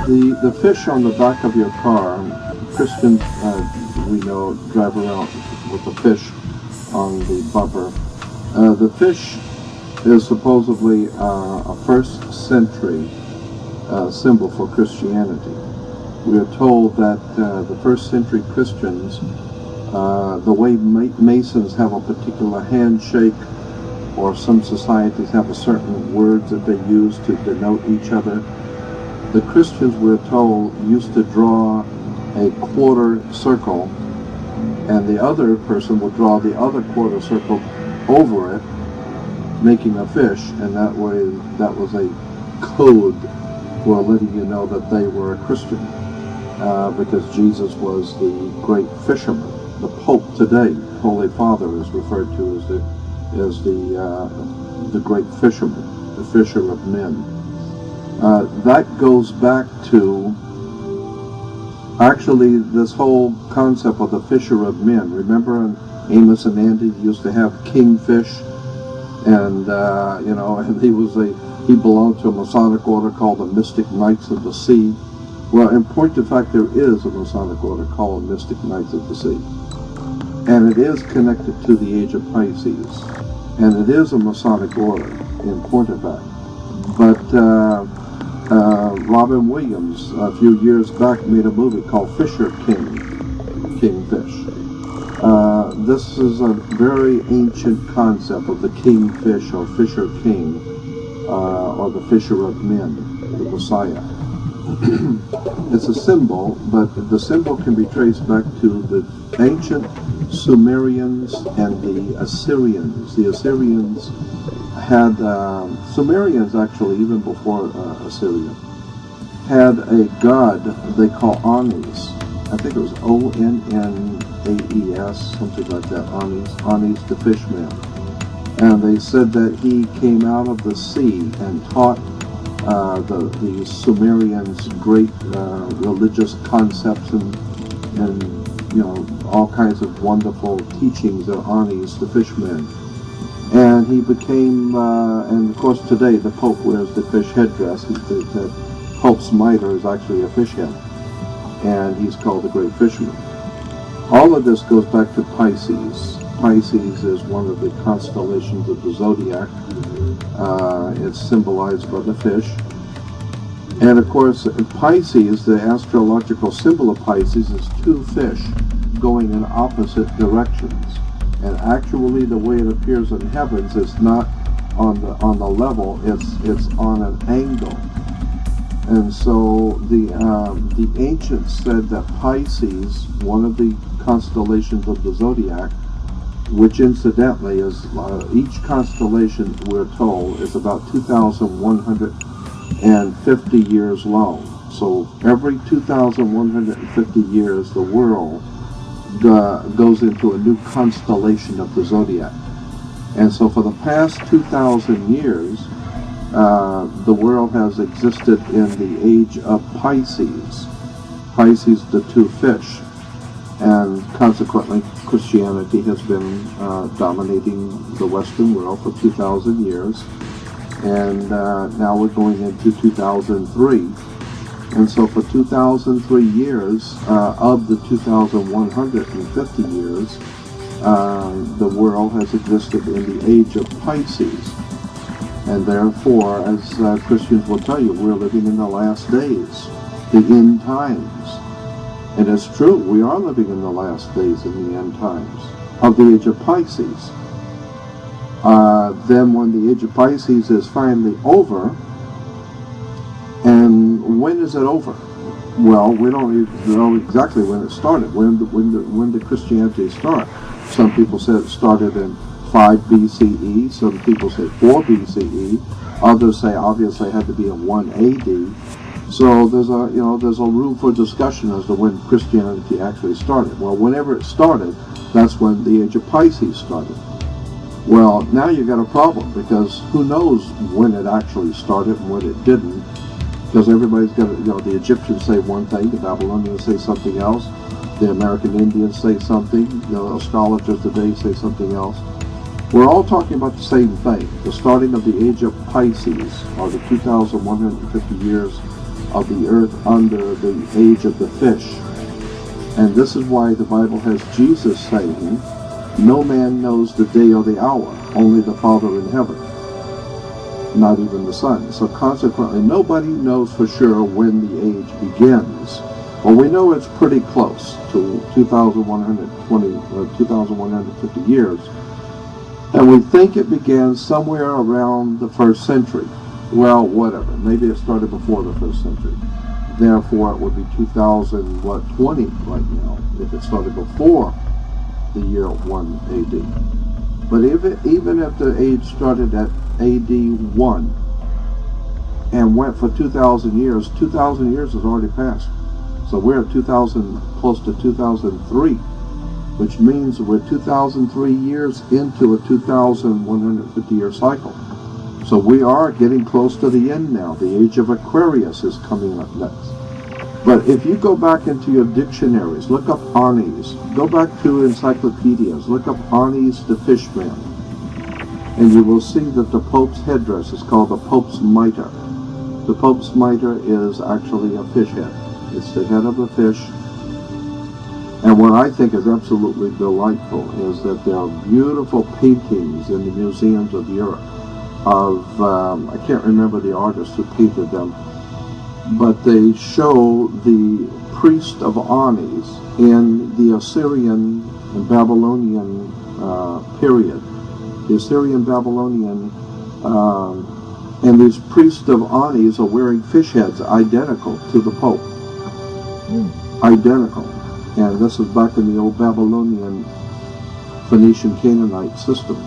The fish on the back of your car, Christians, we know, drive around with a fish on the bumper. The fish is supposedly a first century symbol for Christianity. We are told that the first century Christians, the way Masons have a particular handshake, or some societies have a certain words that they use to denote each other, the Christians, we're told, used to draw a quarter circle, and the other person would draw the other quarter circle over it, making a fish, and that way that was a code for letting you know that they were a Christian, because Jesus was the great fisherman. The Pope today, Holy Father, is referred to as the great fisherman, the fisher of men. That goes back to actually this whole concept of the fisher of men. Remember, Amos and Andy used to have kingfish, and and he belonged to a Masonic order called the Mystic Knights of the Sea. Well, in point of fact, there is a Masonic order called Mystic Knights of the Sea, and it is connected to the Age of Pisces, and it is a Masonic order in point of fact. But Robin Williams, a few years back, made a movie called Fisher King, Kingfish. This is a very ancient concept of the kingfish or fisher king, or the fisher of men, the Messiah. It's a symbol, but the symbol can be traced back to the ancient Sumerians and the Assyrians. The Assyrians had, Sumerians actually, even before Assyria, had a god they call Anis. I think it was Onnaes, something like that, Anis the fishman. And they said that he came out of the sea and taught the Sumerians great religious concepts and all kinds of wonderful teachings of Anis the fishman. And he became, and of course today the Pope wears the fish headdress. The Pope's mitre is actually a fish head, and he's called the Great Fisherman. All of this goes back to Pisces. Pisces is one of the constellations of the zodiac. It's symbolized by the fish. And of course, Pisces, the astrological symbol of Pisces, is two fish going in opposite directions. And actually, the way it appears in heavens is not on the level; it's on an angle. And so the ancients said that Pisces, one of the constellations of the zodiac, which incidentally is each constellation, we're told, is about 2,150 years long. So every 2,150 years, the world goes into a new constellation of the zodiac. And so for the past 2,000 years, the world has existed in the age of Pisces. Pisces, the two fish. And consequently, Christianity has been dominating the Western world for 2,000 years. And now we're going into 2003. And so for 2003 years, of the 2,150 years, the world has existed in the age of Pisces. And therefore, as Christians will tell you, we're living in the last days, the end times. And it's true, we are living in the last days in the end times of the age of Pisces. Then when the age of Pisces is finally over, and when is it over? Well, we don't even know exactly when it started. When did Christianity start? Some people said it started in 5 BCE. Some people say 4 BCE. Others say obviously it had to be in 1 AD. So there's a room for discussion as to when Christianity actually started. Well, whenever it started, that's when the age of Pisces started. Well, now you've got a problem, because who knows when it actually started and when it didn't. Because everybody's got, the Egyptians say one thing, the Babylonians say something else, the American Indians say something, astrologers today say something else. We're all talking about the same thing, the starting of the age of Pisces, or the 2,150 years of the earth under the age of the fish. And this is why the Bible has Jesus saying, no man knows the day or the hour, only the Father in heaven, not even the Son. So consequently, nobody knows for sure when the age begins. Well, we know it's pretty close to 2,150 years. And we think it began somewhere around the 1st century. Well, whatever. Maybe it started before the 1st century. Therefore, it would be 2020 right now if it started before the year 1 AD. But even if the age started at AD 1 and went for 2,000 years, 2,000 years has already passed. So we're at 2000, close to 2003, which means we're 2003 years into a 2,150 year cycle. So we are getting close to the end now. The age of Aquarius is coming up next. But if you go back into your dictionaries, look up Anis, go back to encyclopedias, look up Anis the Fishman, and you will see that the Pope's headdress is called the Pope's mitre. The Pope's mitre is actually a fish head. It's the head of a fish. And what I think is absolutely delightful is that there are beautiful paintings in the museums of Europe of, I can't remember the artist who painted them, but they show the priest of Anis in the Assyrian and Babylonian period. The Assyrian Babylonian, and these priests of Anis are wearing fish heads identical to the Pope. Identical. And this is back in the old Babylonian Phoenician Canaanite system.